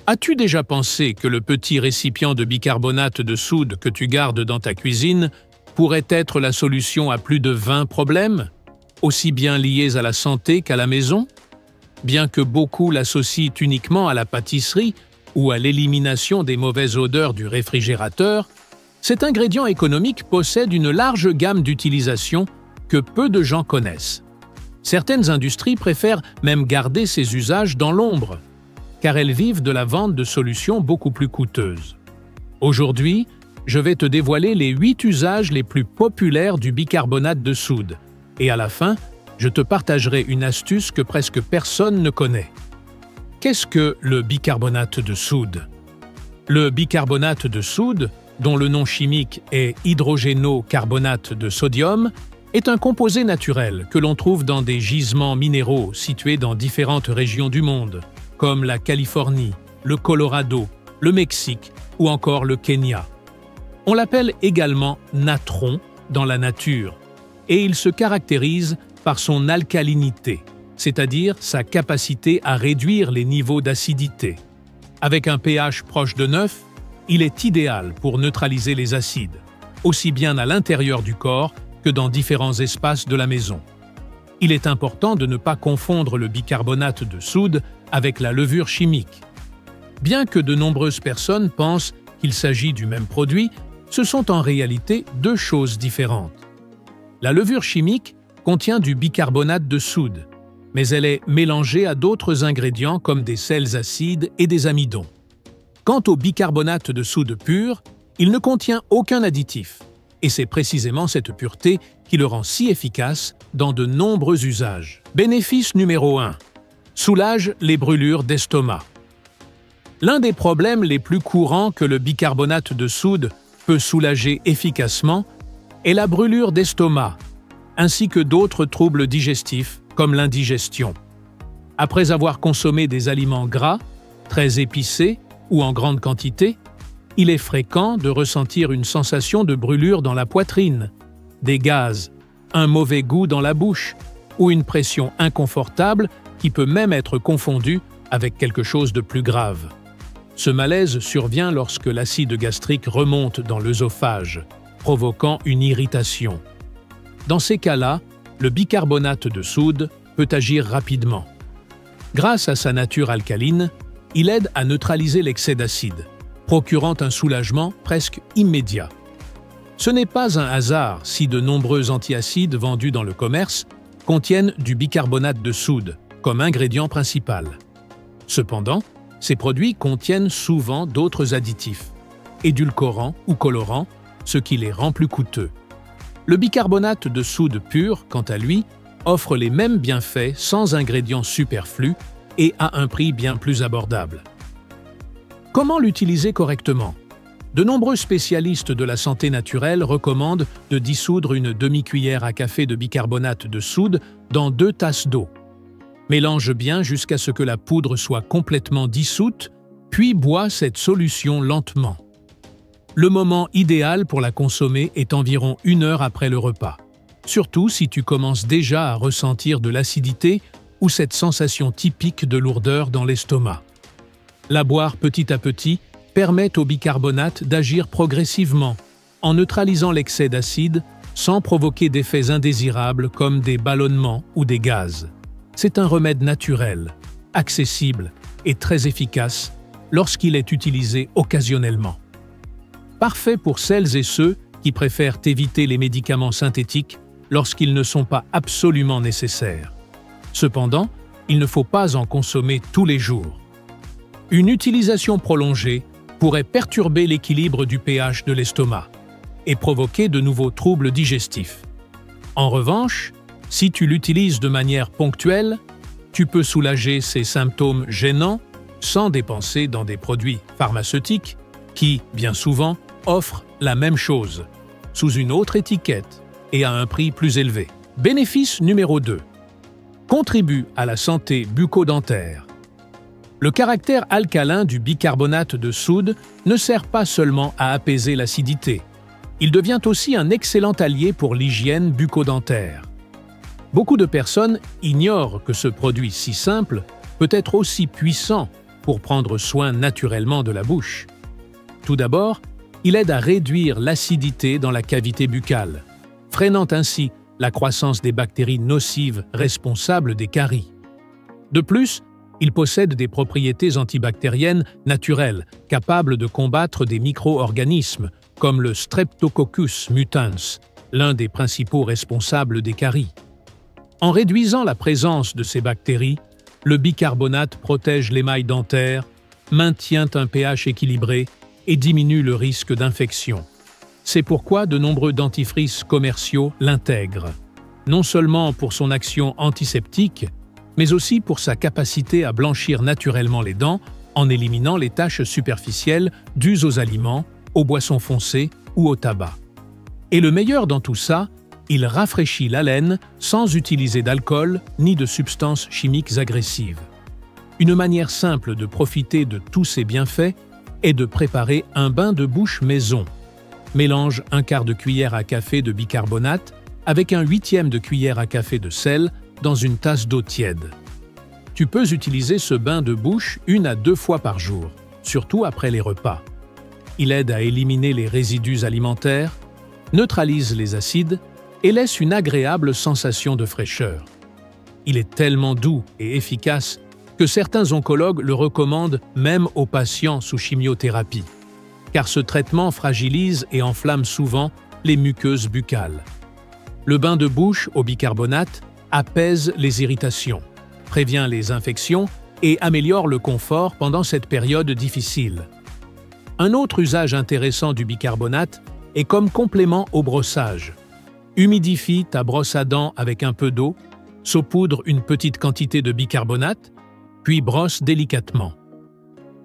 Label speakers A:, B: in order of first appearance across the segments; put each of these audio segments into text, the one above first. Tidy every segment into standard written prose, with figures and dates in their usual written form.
A: As-tu déjà pensé que le petit récipient de bicarbonate de soude que tu gardes dans ta cuisine pourrait être la solution à plus de 20 problèmes, aussi bien liés à la santé qu'à la maison? Bien que beaucoup l'associent uniquement à la pâtisserie ou à l'élimination des mauvaises odeurs du réfrigérateur, cet ingrédient économique possède une large gamme d'utilisations que peu de gens connaissent. Certaines industries préfèrent même garder ces usages dans l'ombre, car elles vivent de la vente de solutions beaucoup plus coûteuses. Aujourd'hui, je vais te dévoiler les 8 usages les plus populaires du bicarbonate de soude, et à la fin, je te partagerai une astuce que presque personne ne connaît. Qu'est-ce que le bicarbonate de soude? Le bicarbonate de soude, dont le nom chimique est hydrogénocarbonate de sodium, est un composé naturel que l'on trouve dans des gisements minéraux situés dans différentes régions du monde, comme la Californie, le Colorado, le Mexique ou encore le Kenya. On l'appelle également natron dans la nature, et il se caractérise par son alcalinité, c'est-à-dire sa capacité à réduire les niveaux d'acidité. Avec un pH proche de 9, il est idéal pour neutraliser les acides, aussi bien à l'intérieur du corps que dans différents espaces de la maison. Il est important de ne pas confondre le bicarbonate de soude avec la levure chimique. Bien que de nombreuses personnes pensent qu'il s'agit du même produit, ce sont en réalité deux choses différentes. La levure chimique contient du bicarbonate de soude, mais elle est mélangée à d'autres ingrédients comme des sels acides et des amidons. Quant au bicarbonate de soude pur, il ne contient aucun additif, et c'est précisément cette pureté qui le rend si efficace dans de nombreux usages. Bénéfice numéro 1. Soulage les brûlures d'estomac. L'un des problèmes les plus courants que le bicarbonate de soude peut soulager efficacement est la brûlure d'estomac, ainsi que d'autres troubles digestifs comme l'indigestion. Après avoir consommé des aliments gras, très épicés ou en grande quantité, il est fréquent de ressentir une sensation de brûlure dans la poitrine, des gaz, un mauvais goût dans la bouche ou une pression inconfortable qui peut même être confondue avec quelque chose de plus grave. Ce malaise survient lorsque l'acide gastrique remonte dans l'œsophage, provoquant une irritation. Dans ces cas-là, le bicarbonate de soude peut agir rapidement. Grâce à sa nature alcaline, il aide à neutraliser l'excès d'acide, procurant un soulagement presque immédiat. Ce n'est pas un hasard si de nombreux antiacides vendus dans le commerce contiennent du bicarbonate de soude comme ingrédient principal. Cependant, ces produits contiennent souvent d'autres additifs, édulcorants ou colorants, ce qui les rend plus coûteux. Le bicarbonate de soude pur, quant à lui, offre les mêmes bienfaits sans ingrédients superflus et à un prix bien plus abordable. Comment l'utiliser correctement? De nombreux spécialistes de la santé naturelle recommandent de dissoudre une demi-cuillère à café de bicarbonate de soude dans 2 tasses d'eau. Mélange bien jusqu'à ce que la poudre soit complètement dissoute, puis bois cette solution lentement. Le moment idéal pour la consommer est environ 1 heure après le repas, surtout si tu commences déjà à ressentir de l'acidité ou cette sensation typique de lourdeur dans l'estomac. La boire petit à petit permet au bicarbonate d'agir progressivement, en neutralisant l'excès d'acide sans provoquer d'effets indésirables comme des ballonnements ou des gaz. C'est un remède naturel, accessible et très efficace lorsqu'il est utilisé occasionnellement. Parfait pour celles et ceux qui préfèrent éviter les médicaments synthétiques lorsqu'ils ne sont pas absolument nécessaires. Cependant, il ne faut pas en consommer tous les jours. Une utilisation prolongée pourrait perturber l'équilibre du pH de l'estomac et provoquer de nouveaux troubles digestifs. En revanche, si tu l'utilises de manière ponctuelle, tu peux soulager ces symptômes gênants sans dépenser dans des produits pharmaceutiques qui, bien souvent, offrent la même chose, sous une autre étiquette et à un prix plus élevé. Bénéfice numéro 2. Contribue à la santé bucco-dentaire. Le caractère alcalin du bicarbonate de soude ne sert pas seulement à apaiser l'acidité. Il devient aussi un excellent allié pour l'hygiène bucco-dentaire. Beaucoup de personnes ignorent que ce produit si simple peut être aussi puissant pour prendre soin naturellement de la bouche. Tout d'abord, il aide à réduire l'acidité dans la cavité buccale, freinant ainsi la croissance des bactéries nocives responsables des caries. De plus, il possède des propriétés antibactériennes naturelles capables de combattre des micro-organismes comme le Streptococcus mutans, l'un des principaux responsables des caries. En réduisant la présence de ces bactéries, le bicarbonate protège l'émail dentaire, maintient un pH équilibré et diminue le risque d'infection. C'est pourquoi de nombreux dentifrices commerciaux l'intègrent, non seulement pour son action antiseptique, mais aussi pour sa capacité à blanchir naturellement les dents en éliminant les taches superficielles dues aux aliments, aux boissons foncées ou au tabac. Et le meilleur dans tout ça, il rafraîchit la laine sans utiliser d'alcool ni de substances chimiques agressives. Une manière simple de profiter de tous ces bienfaits est de préparer un bain de bouche maison. Mélange un quart de cuillère à café de bicarbonate avec un huitième de cuillère à café de sel dans une tasse d'eau tiède. Tu peux utiliser ce bain de bouche 1 à 2 fois par jour, surtout après les repas. Il aide à éliminer les résidus alimentaires, neutralise les acides et laisse une agréable sensation de fraîcheur. Il est tellement doux et efficace que certains oncologues le recommandent même aux patients sous chimiothérapie, car ce traitement fragilise et enflamme souvent les muqueuses buccales. Le bain de bouche au bicarbonate apaise les irritations, prévient les infections et améliore le confort pendant cette période difficile. Un autre usage intéressant du bicarbonate est comme complément au brossage. Humidifie ta brosse à dents avec un peu d'eau, saupoudre une petite quantité de bicarbonate, puis brosse délicatement.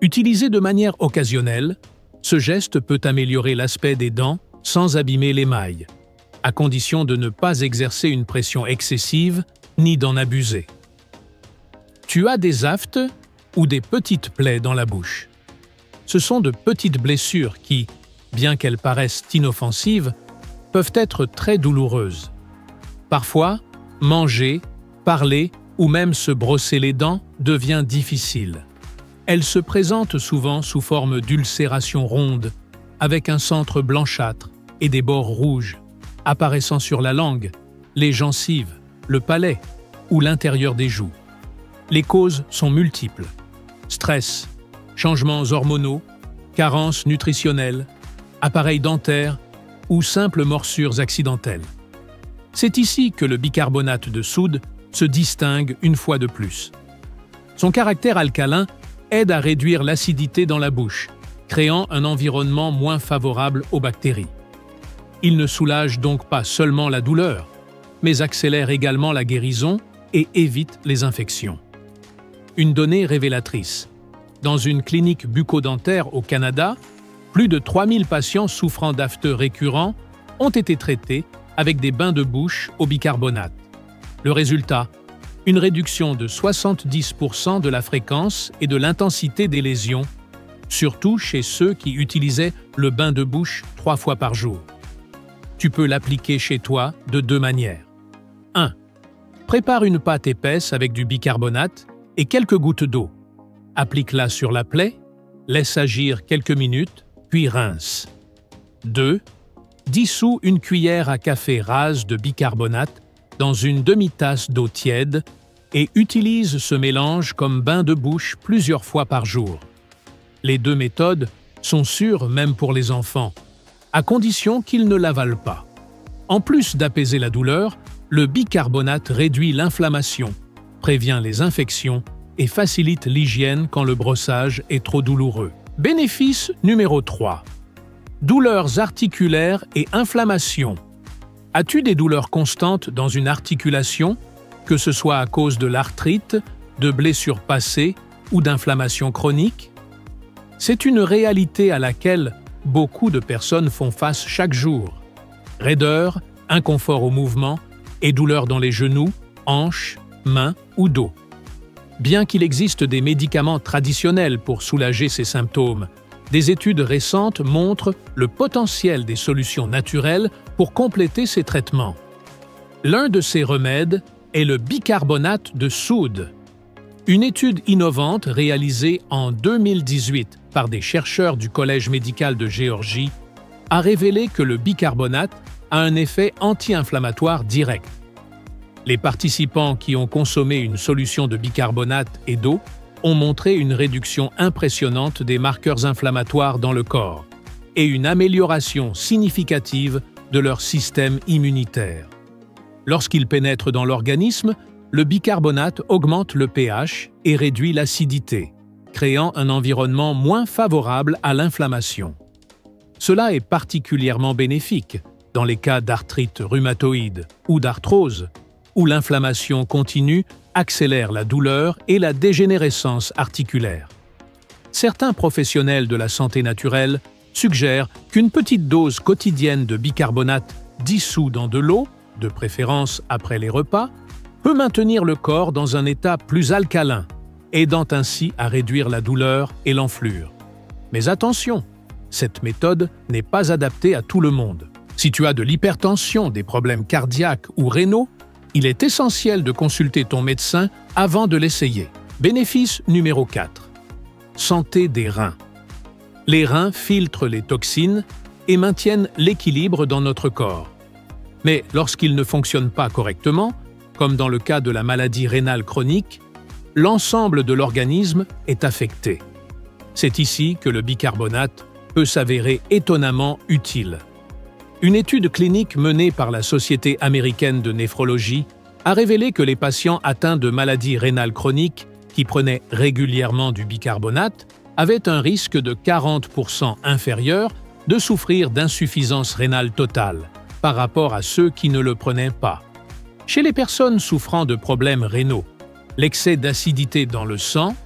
A: Utilisé de manière occasionnelle, ce geste peut améliorer l'aspect des dents sans abîmer l'émail, à condition de ne pas exercer une pression excessive ni d'en abuser. Tu as des aftes ou des petites plaies dans la bouche. Ce sont de petites blessures qui, bien qu'elles paraissent inoffensives, peuvent être très douloureuses. Parfois, manger, parler ou même se brosser les dents devient difficile. Elles se présentent souvent sous forme d'ulcérations rondes, avec un centre blanchâtre et des bords rouges, apparaissant sur la langue, les gencives, le palais ou l'intérieur des joues. Les causes sont multiples. Stress, changements hormonaux, carences nutritionnelles, appareils dentaires ou simples morsures accidentelles. C'est ici que le bicarbonate de soude se distingue une fois de plus. Son caractère alcalin aide à réduire l'acidité dans la bouche, créant un environnement moins favorable aux bactéries. Il ne soulage donc pas seulement la douleur, mais accélère également la guérison et évite les infections. Une donnée révélatrice. Dans une clinique bucco-dentaire au Canada, plus de 3000 patients souffrant d'aftes récurrents ont été traités avec des bains de bouche au bicarbonate. Le résultat, une réduction de 70% de la fréquence et de l'intensité des lésions, surtout chez ceux qui utilisaient le bain de bouche 3 fois par jour. Tu peux l'appliquer chez toi de 2 manières. 1. Prépare une pâte épaisse avec du bicarbonate et quelques gouttes d'eau. Applique-la sur la plaie, laisse agir quelques minutes, puis rince. 2. Dissous une cuillère à café rase de bicarbonate dans une demi-tasse d'eau tiède et utilise ce mélange comme bain de bouche plusieurs fois par jour. Les 2 méthodes sont sûres même pour les enfants, à condition qu'ils ne l'avalent pas. En plus d'apaiser la douleur, le bicarbonate réduit l'inflammation, prévient les infections et facilite l'hygiène quand le brossage est trop douloureux. Bénéfice numéro 3. Douleurs articulaires et inflammation. As-tu des douleurs constantes dans une articulation, que ce soit à cause de l'arthrite, de blessures passées ou d'inflammation chronique? C'est une réalité à laquelle beaucoup de personnes font face chaque jour. Raideur, inconfort au mouvement et douleurs dans les genoux, hanches, mains ou dos. Bien qu'il existe des médicaments traditionnels pour soulager ces symptômes, des études récentes montrent le potentiel des solutions naturelles pour compléter ces traitements. L'un de ces remèdes est le bicarbonate de soude. Une étude innovante réalisée en 2018 par des chercheurs du Collège médical de Géorgie a révélé que le bicarbonate a un effet anti-inflammatoire direct. Les participants qui ont consommé une solution de bicarbonate et d'eau ont montré une réduction impressionnante des marqueurs inflammatoires dans le corps et une amélioration significative de leur système immunitaire. Lorsqu'il pénètre dans l'organisme, le bicarbonate augmente le pH et réduit l'acidité, créant un environnement moins favorable à l'inflammation. Cela est particulièrement bénéfique dans les cas d'arthrite rhumatoïde ou d'arthrose, où l'inflammation continue accélère la douleur et la dégénérescence articulaire. Certains professionnels de la santé naturelle suggèrent qu'une petite dose quotidienne de bicarbonate dissous dans de l'eau, de préférence après les repas, peut maintenir le corps dans un état plus alcalin, aidant ainsi à réduire la douleur et l'enflure. Mais attention, cette méthode n'est pas adaptée à tout le monde. Si tu as de l'hypertension, des problèmes cardiaques ou rénaux, il est essentiel de consulter ton médecin avant de l'essayer. Bénéfice numéro 4. Santé des reins. Les reins filtrent les toxines et maintiennent l'équilibre dans notre corps. Mais lorsqu'ils ne fonctionnent pas correctement, comme dans le cas de la maladie rénale chronique, l'ensemble de l'organisme est affecté. C'est ici que le bicarbonate peut s'avérer étonnamment utile. Une étude clinique menée par la Société américaine de néphrologie a révélé que les patients atteints de maladie rénale chronique qui prenaient régulièrement du bicarbonate avaient un risque de 40% inférieur de souffrir d'insuffisance rénale totale par rapport à ceux qui ne le prenaient pas. Chez les personnes souffrant de problèmes rénaux, l'excès d'acidité dans le sang,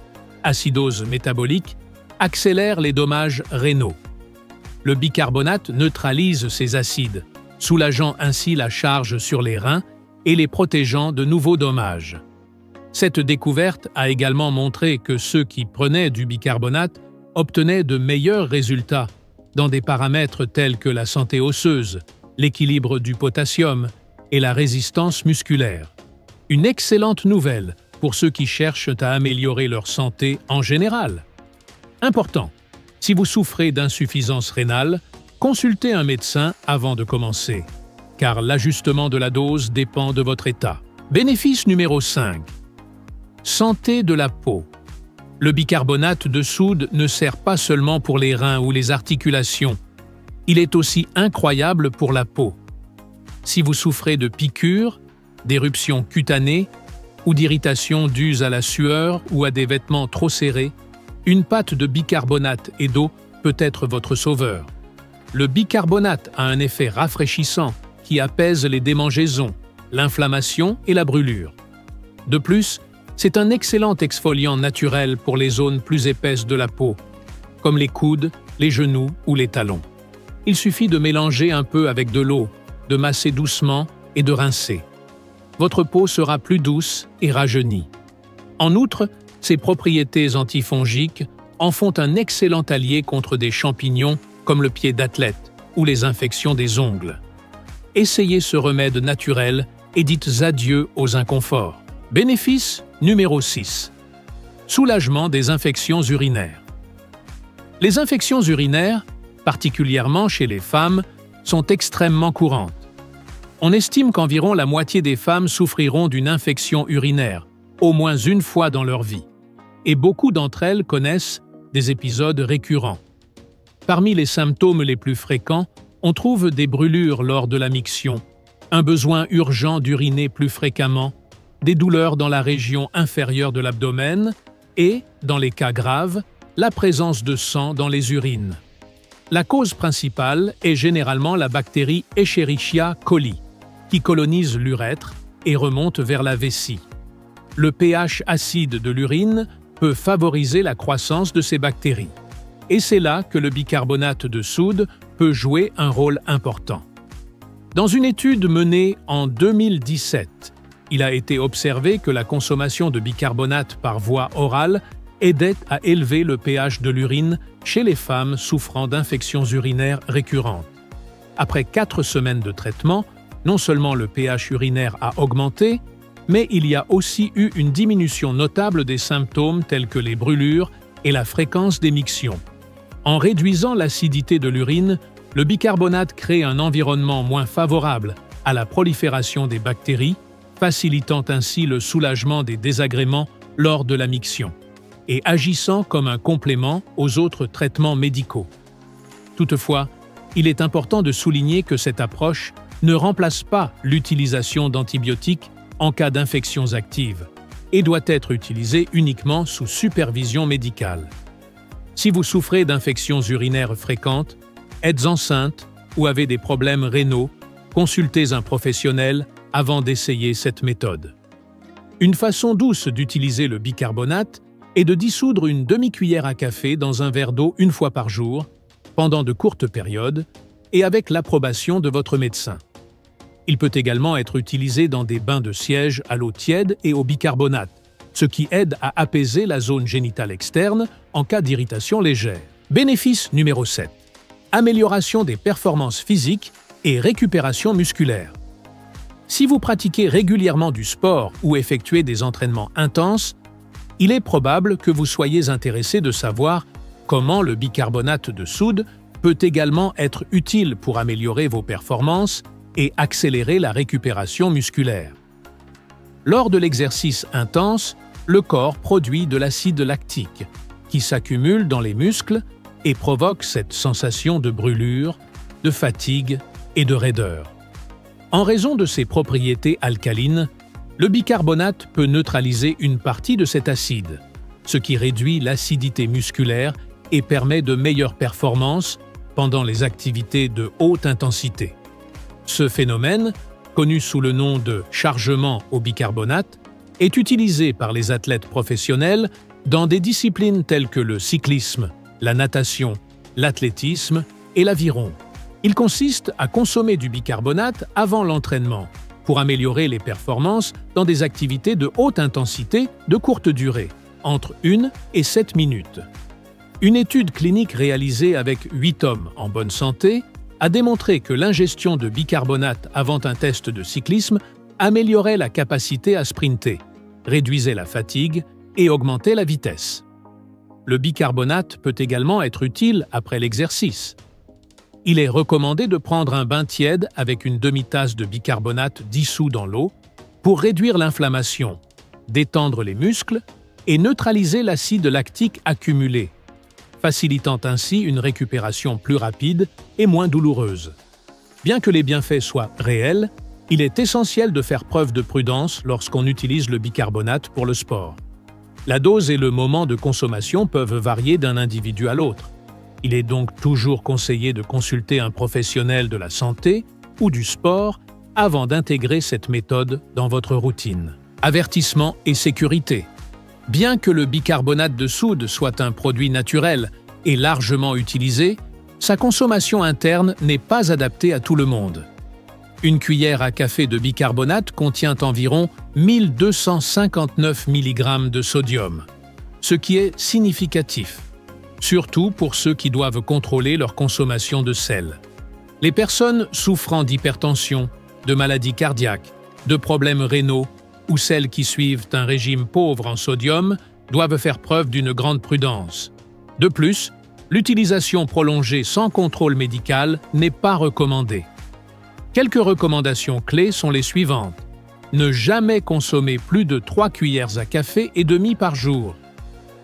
A: acidose métabolique, accélère les dommages rénaux. Le bicarbonate neutralise ces acides, soulageant ainsi la charge sur les reins et les protégeant de nouveaux dommages. Cette découverte a également montré que ceux qui prenaient du bicarbonate obtenaient de meilleurs résultats dans des paramètres tels que la santé osseuse, l'équilibre du potassium et la résistance musculaire. Une excellente nouvelle pour ceux qui cherchent à améliorer leur santé en général. Important, si vous souffrez d'insuffisance rénale, consultez un médecin avant de commencer, car l'ajustement de la dose dépend de votre état. Bénéfice numéro 5. Santé de la peau. Le bicarbonate de soude ne sert pas seulement pour les reins ou les articulations, il est aussi incroyable pour la peau. Si vous souffrez de piqûres, d'éruptions cutanées ou d'irritations dues à la sueur ou à des vêtements trop serrés, une pâte de bicarbonate et d'eau peut être votre sauveur. Le bicarbonate a un effet rafraîchissant qui apaise les démangeaisons, l'inflammation et la brûlure. De plus, c'est un excellent exfoliant naturel pour les zones plus épaisses de la peau, comme les coudes, les genoux ou les talons. Il suffit de mélanger un peu avec de l'eau, de masser doucement et de rincer. Votre peau sera plus douce et rajeunie. En outre, ses propriétés antifongiques en font un excellent allié contre des champignons comme le pied d'athlète ou les infections des ongles. Essayez ce remède naturel et dites adieu aux inconforts. Bénéfice numéro 6. Soulagement des infections urinaires. Les infections urinaires, particulièrement chez les femmes, sont extrêmement courantes. On estime qu'environ la moitié des femmes souffriront d'une infection urinaire, au moins une fois dans leur vie, et beaucoup d'entre elles connaissent des épisodes récurrents. Parmi les symptômes les plus fréquents, on trouve des brûlures lors de la miction, un besoin urgent d'uriner plus fréquemment, des douleurs dans la région inférieure de l'abdomen et, dans les cas graves, la présence de sang dans les urines. La cause principale est généralement la bactérie Escherichia coli, qui colonise l'urètre et remonte vers la vessie. Le pH acide de l'urine peut favoriser la croissance de ces bactéries. Et c'est là que le bicarbonate de soude peut jouer un rôle important. Dans une étude menée en 2017, il a été observé que la consommation de bicarbonate par voie orale aidait à élever le pH de l'urine chez les femmes souffrant d'infections urinaires récurrentes. Après 4 semaines de traitement, non seulement le pH urinaire a augmenté, mais il y a aussi eu une diminution notable des symptômes tels que les brûlures et la fréquence des mictions. En réduisant l'acidité de l'urine, le bicarbonate crée un environnement moins favorable à la prolifération des bactéries, facilitant ainsi le soulagement des désagréments lors de la miction, et agissant comme un complément aux autres traitements médicaux. Toutefois, il est important de souligner que cette approche ne remplace pas l'utilisation d'antibiotiques en cas d'infections actives et doit être utilisée uniquement sous supervision médicale. Si vous souffrez d'infections urinaires fréquentes, êtes enceinte ou avez des problèmes rénaux, consultez un professionnel avant d'essayer cette méthode. Une façon douce d'utiliser le bicarbonate est de dissoudre une demi-cuillère à café dans un verre d'eau une fois par jour, pendant de courtes périodes, et avec l'approbation de votre médecin. Il peut également être utilisé dans des bains de siège à l'eau tiède et au bicarbonate, ce qui aide à apaiser la zone génitale externe en cas d'irritation légère. Bénéfice numéro 7. Amélioration des performances physiques et récupération musculaire. Si vous pratiquez régulièrement du sport ou effectuez des entraînements intenses, il est probable que vous soyez intéressé de savoir comment le bicarbonate de soude peut également être utile pour améliorer vos performances et accélérer la récupération musculaire. Lors de l'exercice intense, le corps produit de l'acide lactique, qui s'accumule dans les muscles et provoque cette sensation de brûlure, de fatigue et de raideur. En raison de ses propriétés alcalines, le bicarbonate peut neutraliser une partie de cet acide, ce qui réduit l'acidité musculaire et permet de meilleures performances pendant les activités de haute intensité. Ce phénomène, connu sous le nom de chargement au bicarbonate, est utilisé par les athlètes professionnels dans des disciplines telles que le cyclisme, la natation, l'athlétisme et l'aviron. Il consiste à consommer du bicarbonate avant l'entraînement pour améliorer les performances dans des activités de haute intensité de courte durée, entre 1 et 7 minutes. Une étude clinique réalisée avec 8 hommes en bonne santé a démontré que l'ingestion de bicarbonate avant un test de cyclisme améliorait la capacité à sprinter, réduisait la fatigue et augmentait la vitesse. Le bicarbonate peut également être utile après l'exercice. Il est recommandé de prendre un bain tiède avec une demi-tasse de bicarbonate dissous dans l'eau pour réduire l'inflammation, détendre les muscles et neutraliser l'acide lactique accumulé, facilitant ainsi une récupération plus rapide et moins douloureuse. Bien que les bienfaits soient réels, il est essentiel de faire preuve de prudence lorsqu'on utilise le bicarbonate pour le sport. La dose et le moment de consommation peuvent varier d'un individu à l'autre. Il est donc toujours conseillé de consulter un professionnel de la santé ou du sport avant d'intégrer cette méthode dans votre routine. Avertissement et sécurité. Bien que le bicarbonate de soude soit un produit naturel et largement utilisé, sa consommation interne n'est pas adaptée à tout le monde. Une cuillère à café de bicarbonate contient environ 1259 mg de sodium, ce qui est significatif, surtout pour ceux qui doivent contrôler leur consommation de sel. Les personnes souffrant d'hypertension, de maladies cardiaques, de problèmes rénaux ou celles qui suivent un régime pauvre en sodium doivent faire preuve d'une grande prudence. De plus, l'utilisation prolongée sans contrôle médical n'est pas recommandée. Quelques recommandations clés sont les suivantes. Ne jamais consommer plus de 3 cuillères à café et demi par jour.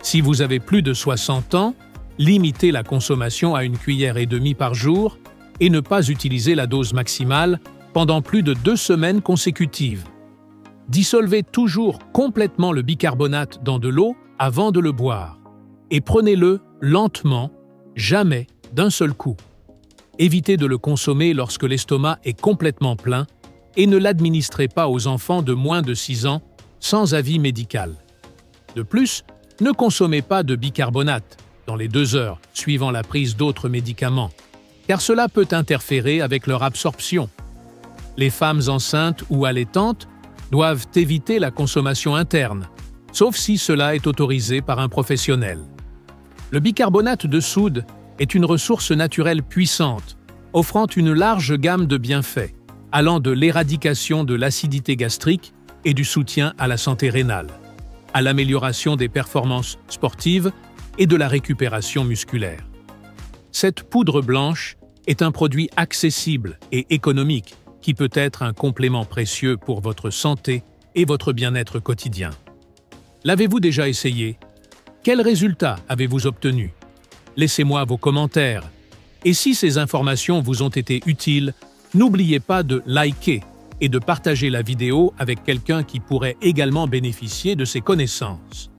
A: Si vous avez plus de 60 ans, limitez la consommation à 1 cuillère et demie par jour et ne pas utiliser la dose maximale pendant plus de 2 semaines consécutives. Dissolvez toujours complètement le bicarbonate dans de l'eau avant de le boire et prenez-le lentement, jamais d'un seul coup. Évitez de le consommer lorsque l'estomac est complètement plein et ne l'administrez pas aux enfants de moins de 6 ans sans avis médical. De plus, ne consommez pas de bicarbonate dans les 2 heures suivant la prise d'autres médicaments, car cela peut interférer avec leur absorption. Les femmes enceintes ou allaitantes doivent éviter la consommation interne, sauf si cela est autorisé par un professionnel. Le bicarbonate de soude est une ressource naturelle puissante, offrant une large gamme de bienfaits, allant de l'éradication de l'acidité gastrique et du soutien à la santé rénale, à l'amélioration des performances sportives et de la récupération musculaire. Cette poudre blanche est un produit accessible et économique qui peut être un complément précieux pour votre santé et votre bien-être quotidien. L'avez-vous déjà essayé? Quels résultats avez-vous obtenus? Laissez-moi vos commentaires. Et si ces informations vous ont été utiles, n'oubliez pas de liker et de partager la vidéo avec quelqu'un qui pourrait également bénéficier de ces connaissances.